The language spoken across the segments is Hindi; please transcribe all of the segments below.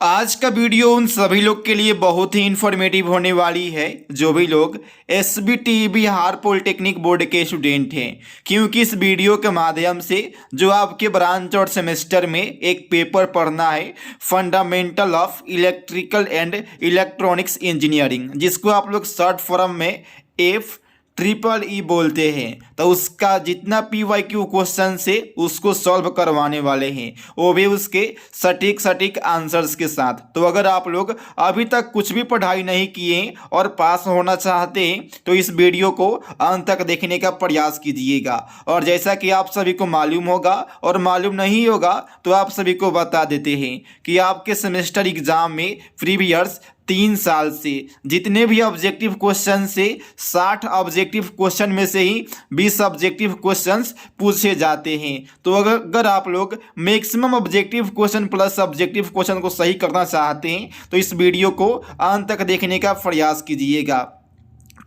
आज का वीडियो उन सभी लोग के लिए बहुत ही इन्फॉर्मेटिव होने वाली है जो भी लोग एसबीटी बिहार पॉलिटेक्निक बोर्ड के स्टूडेंट हैं, क्योंकि इस वीडियो के माध्यम से जो आपके ब्रांच और सेमेस्टर में एक पेपर पढ़ना है, fundamental of electrical and electronics engineering, जिसको आप लोग शॉर्ट फॉर्म में FEEE बोलते हैं। तो उसका जितना PYQ क्वेश्चन से उसको सॉल्व करवाने वाले हैं, वो भी उसके सटीक आंसर्स के साथ। तो अगर आप लोग अभी तक कुछ भी पढ़ाई नहीं किए और पास होना चाहते हैं तो इस वीडियो को अंत तक देखने का प्रयास कीजिएगा। और जैसा कि आप सभी को मालूम होगा और मालूम नहीं होगा तो आप सभी को बता देते हैं कि आपके सेमेस्टर एग्जाम में प्रीवियस 3 साल से जितने भी ऑब्जेक्टिव क्वेश्चन से 60 ऑब्जेक्टिव क्वेश्चन में से ही 20 ऑब्जेक्टिव क्वेश्चंस पूछे जाते हैं। तो अगर आप लोग maximum objective question plus objective question को सही करना चाहते हैं तो इस वीडियो को अंत तक देखने का प्रयास कीजिएगा।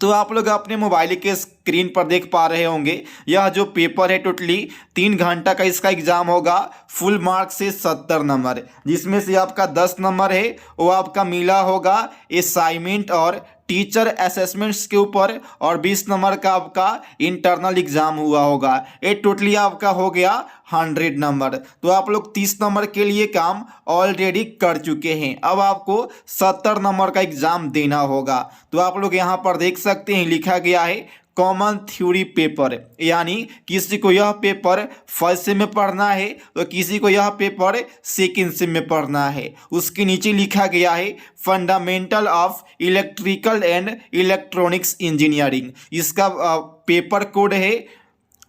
तो आप लोग अपने मोबाइल के स्क्रीन पर देख पा रहे होंगे, यह जो पेपर है टोटली 3 घंटा का इसका एग्जाम होगा। फुल मार्क से 70 नंबर, जिसमें से आपका 10 नंबर है वो आपका मिला होगा असाइनमेंट और टीचर असेसमेंट्स के ऊपर, और 20 नंबर का आपका इंटरनल एग्जाम हुआ होगा। ये टोटली आपका हो गया 100 नंबर। तो आप लोग 30 नंबर के लिए काम ऑलरेडी कर चुके हैं, अब आपको 70 नंबर का एग्जाम देना होगा। तो आप लोग यहाँ पर देख सकते हैं लिखा गया है कॉमन थ्योरी पेपर, यानी किसी को यह पेपर फर्स्ट सेम में पढ़ना है तो किसी को यह पेपर सेकंड सेम में पढ़ना है। उसके नीचे लिखा गया है fundamental of electrical and electronics engineering. इसका पेपर कोड है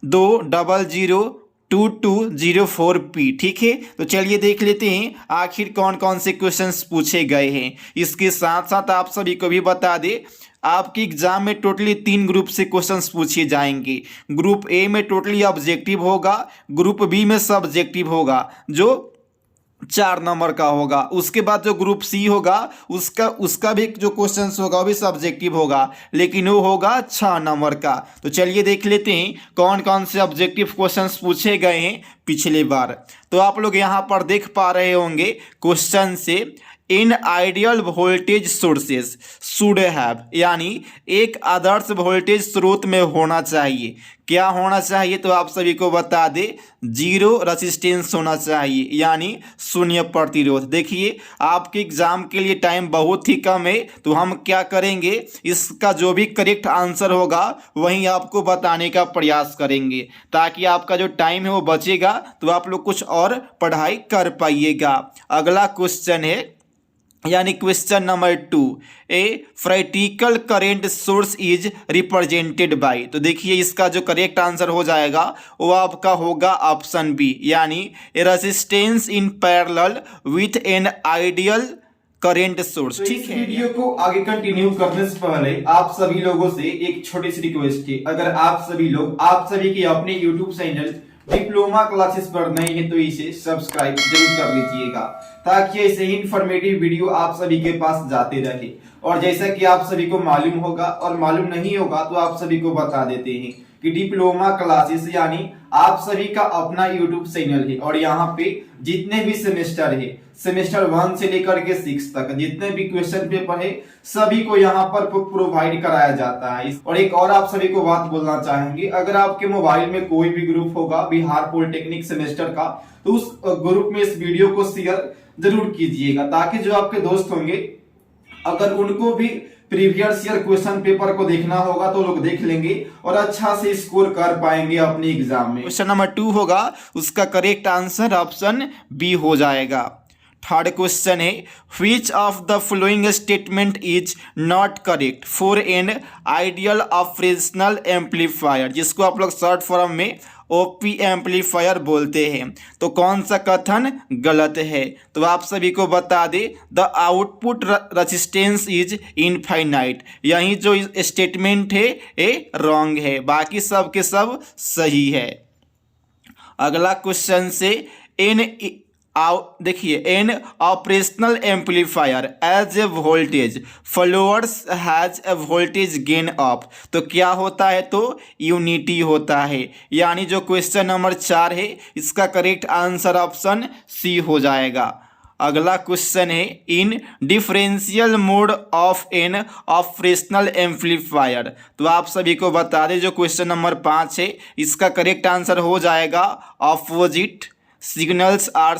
2002204P। ठीक है, तो चलिए देख लेते हैं आखिर कौन कौन से क्वेश्चंस पूछे गए हैं। इसके साथ साथ आप सभी को भी बता दें, आपके एग्जाम में टोटली 3 ग्रुप से क्वेश्चंस पूछे जाएंगे। ग्रुप ए में टोटली ऑब्जेक्टिव होगा, ग्रुप बी में सब्जेक्टिव होगा जो 4 नंबर का होगा। उसके बाद जो ग्रुप सी होगा उसका भी जो क्वेश्चंस होगा वो भी सब्जेक्टिव होगा, लेकिन वो होगा 6 नंबर का। तो चलिए देख लेते हैं कौन कौन से ऑब्जेक्टिव क्वेश्चंस पूछे गए हैं पिछले बार। तो आप लोग यहाँ पर देख पा रहे होंगे क्वेश्चन से in ideal voltage sources should have, यानी एक आदर्श वोल्टेज स्रोत में होना चाहिए। क्या होना चाहिए तो आप सभी को बता दे, 0 रेजिस्टेंस होना चाहिए, यानी 0 प्रतिरोध। देखिए आपके एग्जाम के लिए टाइम बहुत ही कम है, तो हम क्या करेंगे, इसका जो भी करेक्ट आंसर होगा वहीं आपको बताने का प्रयास करेंगे, ताकि आपका जो टाइम है वो बचेगा तो आप लोग कुछ और पढ़ाई कर पाइएगा। अगला क्वेश्चन है, यानी question number 2, a practical current source is represented by. तो देखिए इसका जो करेक्ट आंसर हो जाएगा वो आपका होगा ऑप्शन बी, यानी resistance in parallel with an ideal current source. ठीक है, वीडियो को आगे कंटिन्यू करने से पहले आप सभी लोगों से एक छोटी सी रिक्वेस्ट है, अगर आप सभी के अपने YouTube चैनल डिप्लोमा क्लासेस पर नए हैं तो इसे सब्सक्राइब जरूर कर लीजिएगा, ताकि ऐसे ही इंफॉर्मेटिव वीडियो आप सभी के पास जाते रहे। और जैसा कि आप सभी को मालूम होगा और मालूम नहीं होगा तो आप सभी को बता देते हैं कि डिप्लोमा क्लासेस यानी आप सभी का अपना YouTube चैनल है, और यहाँ पे जितने भी सेमेस्टर है, सेमेस्टर 1 से लेकर के 6 तक जितने भी क्वेश्चन पेपर है सभी को यहाँ पर प्रोवाइड कराया जाता है। और एक और आप सभी को बात बोलना चाहेंगे, अगर आपके मोबाइल में कोई भी ग्रुप होगा बिहार पॉलिटेक्निक सेमेस्टर का तो उस ग्रुप में इस वीडियो को शेयर जरूर कीजिएगा, ताकि जो आपके दोस्त होंगे अगर उनको भी प्रीवियस ईयर क्वेश्चन पेपर को देखना होगा तो लोग देख लेंगे और अच्छा से स्कोर कर पाएंगे अपने एग्जाम में। क्वेश्चन नंबर 2 होगा, उसका करेक्ट आंसर ऑप्शन बी हो जाएगा। थर्ड क्वेश्चन है, which of the following statement is not correct for an ideal operational amplifier, जिसको आप लोग शॉर्ट फॉर्म में OP एम्पलीफायर बोलते हैं। तो कौन सा कथन गलत है तो आप सभी को बता दे, the output resistance is infinite, यही जो स्टेटमेंट है ये रॉन्ग है, बाकी सब के सब सही है। अगला क्वेश्चन से देखिए an operational amplifier as a voltage followers has a voltage gain of, तो क्या होता है तो यूनिटी होता है, यानी जो क्वेश्चन नंबर 4 है इसका करेक्ट आंसर ऑप्शन सी हो जाएगा। अगला क्वेश्चन है इन differential mode of N operational amplifier. तो आप सभी को बता दें जो क्वेश्चन नंबर 5 है इसका करेक्ट आंसर हो जाएगा opposite signals are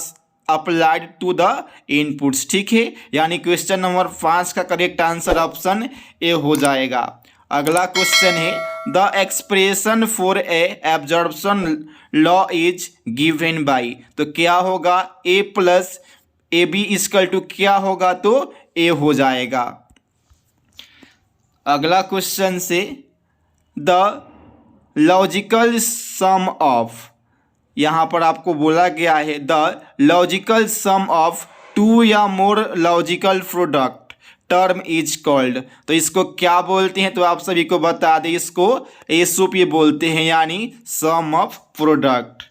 applied to the inputs. ठीक है, यानी क्वेश्चन नंबर 5 का करेक्ट आंसर ऑप्शन ए हो जाएगा। अगला क्वेश्चन है the expression for a absorption law is given by. तो क्या होगा A plus A B equal to क्या होगा, तो ए हो जाएगा। अगला क्वेश्चन से द लॉजिकल सम ऑफ, यहाँ पर आपको बोला गया है the logical sum of two या more logical product term is called. तो इसको क्या बोलते हैं, तो आप सभी को बता दें इसको एसओपी बोलते हैं, यानी सम ऑफ प्रोडक्ट।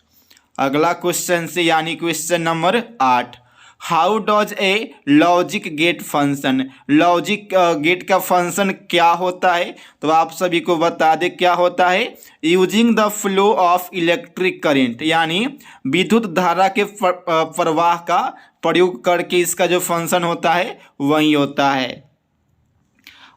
अगला क्वेश्चन से यानी question number 8 how does a logic gate function. Logic gate का फंक्शन क्या होता है, तो आप सभी को बता दें क्या होता है using the flow of electric current, यानी विद्युत धारा के प्रवाह का प्रयोग करके इसका जो फंक्शन होता है वही होता है।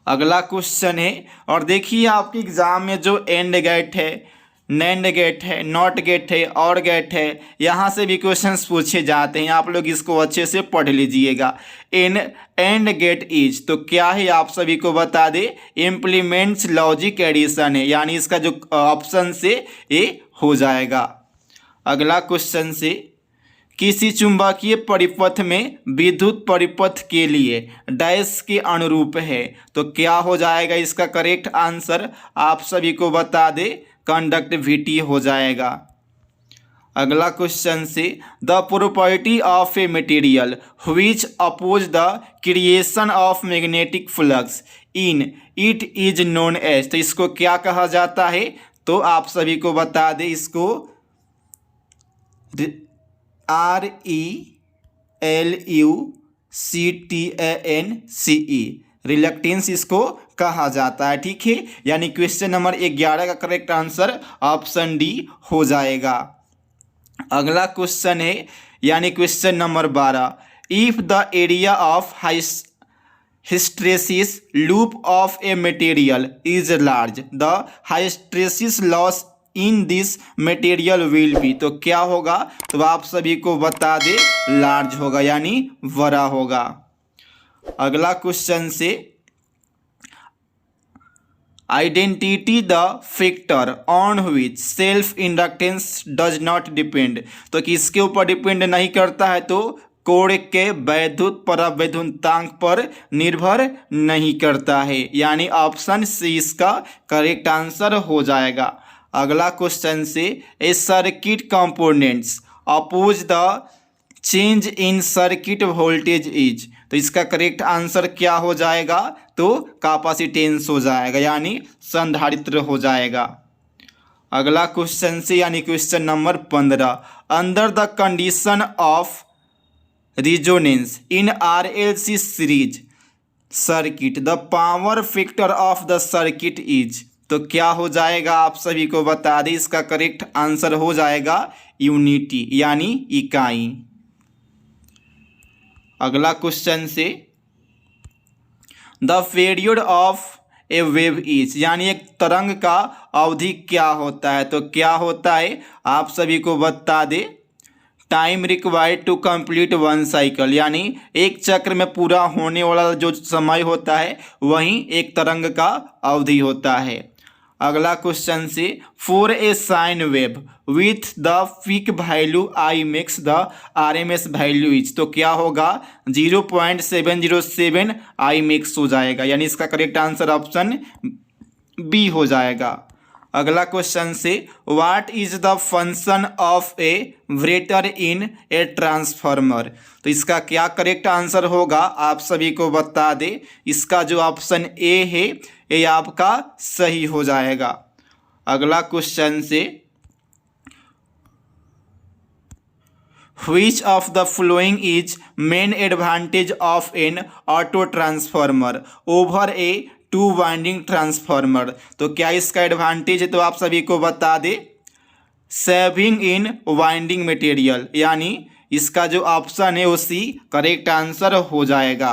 अगला क्वेश्चन है और देखिए आपके एग्जाम में जो एंड गेट है, नैंड गेट है, नॉट गेट है, और गेट है, यहाँ से भी क्वेश्चंस पूछे जाते हैं। आप लोग इसको अच्छे से पढ़ लीजिएगा। इन एंड गेट इज तो क्या है आप सभी को बता दे इम्प्लीमेंट्स लॉजिक एडिशन है, यानी इसका जो ऑप्शन से ये हो जाएगा। अगला क्वेश्चन से किसी चुंबकीय परिपथ में विद्युत परिपथ के लिए डैश के अनुरूप है, तो क्या हो जाएगा इसका करेक्ट आंसर आप सभी को बता दे कंडक्टिविटी हो जाएगा। अगला क्वेश्चन से the property of a material which oppose the creation of magnetic flux in it is known as. तो इसको क्या कहा जाता है, तो आप सभी को बता दें इसको RELUCTANCE रिलक्टेंस इसको कहा जाता है। ठीक है, यानी क्वेश्चन नंबर 11 का करेक्ट आंसर ऑप्शन डी हो जाएगा। अगला क्वेश्चन है यानी question number 12 if the area of hysteresis loop of a material is large the hysteresis loss in this material will be. तो क्या होगा, तो आप सभी को बता दे लार्ज होगा, यानी बड़ा होगा। अगला क्वेश्चन से identity the factor on which self inductance does not depend. तो किसके ऊपर डिपेंड नहीं करता है, तो कोण के वैद्युत परावैद्युतांक पर निर्भर नहीं करता है, यानी ऑप्शन सी इसका करेक्ट आंसर हो जाएगा। अगला क्वेश्चन से a circuit components oppose the change in circuit voltage is. तो इसका करेक्ट आंसर क्या हो जाएगा, तो कैपेसिटेंस हो जाएगा, यानी संधारित्र हो जाएगा। अगला क्वेश्चन से यानी question number 15 under the condition of resonance in RLC series circuit the power factor of the circuit is. तो क्या हो जाएगा आप सभी को बता दें इसका करेक्ट आंसर हो जाएगा यूनिटी, यानी इकाई। अगला क्वेश्चन से the period of A wave is, यानी एक तरंग का अवधि क्या होता है, तो क्या होता है आप सभी को बता दे time required to complete one cycle, यानी एक चक्र में पूरा होने वाला जो समय होता है वही एक तरंग का अवधि होता है। अगला क्वेश्चन से for a sine wave with the peak value I makes the RMS value is. तो क्या होगा 0.707 आई मेक्स हो जाएगा, यानी इसका करेक्ट आंसर ऑप्शन बी हो जाएगा। अगला क्वेश्चन से what is the function of A waiter in a transformer. तो इसका क्या करेक्ट आंसर होगा आप सभी को बता दे इसका जो ऑप्शन ए है ये आपका सही हो जाएगा। अगला क्वेश्चन से which of the following is main advantage of N auto transformer over A two winding transformer. तो क्या इसका एडवांटेज है, तो आप सभी को बता दे सेविंग इन वाइंडिंग मटेरियल, यानी इसका जो ऑप्शन है वो सी करेक्ट आंसर हो जाएगा।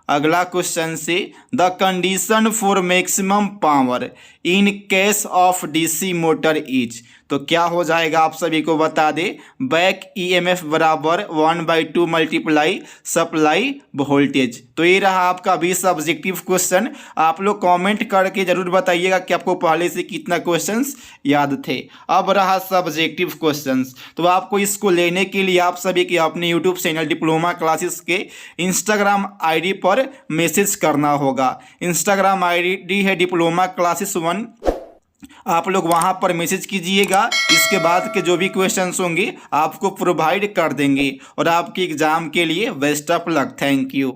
अगला क्वेश्चन से the condition for maximum power in case of DC motor is, तो क्या हो जाएगा आप सभी को बता दे, बैक ईएमएफ बराबर 1/2 मल्टीप्लाई सप्लाई वोल्टेज। तो ये रहा आपका 20 सब्जेक्टिव क्वेश्चन। आप लोग कमेंट करके जरूर बताइएगा कि आपको पहले से कितना क्वेश्चंस याद थे। अब रहा सब्जेक्टिव क्वेश्चंस, तो आपको इसको लेने के लिए आप सभी के अपने यूट्यूब चैनल डिप्लोमा क्लासेस के इंस्टाग्राम आईडी पर मैसेज करना होगा। इंस्टाग्राम आईडी है डिप्लोमा क्लासेस 1, आप लोग वहां पर मैसेज कीजिएगा। इसके बाद के जो भी क्वेश्चंस होंगे आपको प्रोवाइड कर देंगे। और आपके एग्जाम के लिए best of luck. Thank you.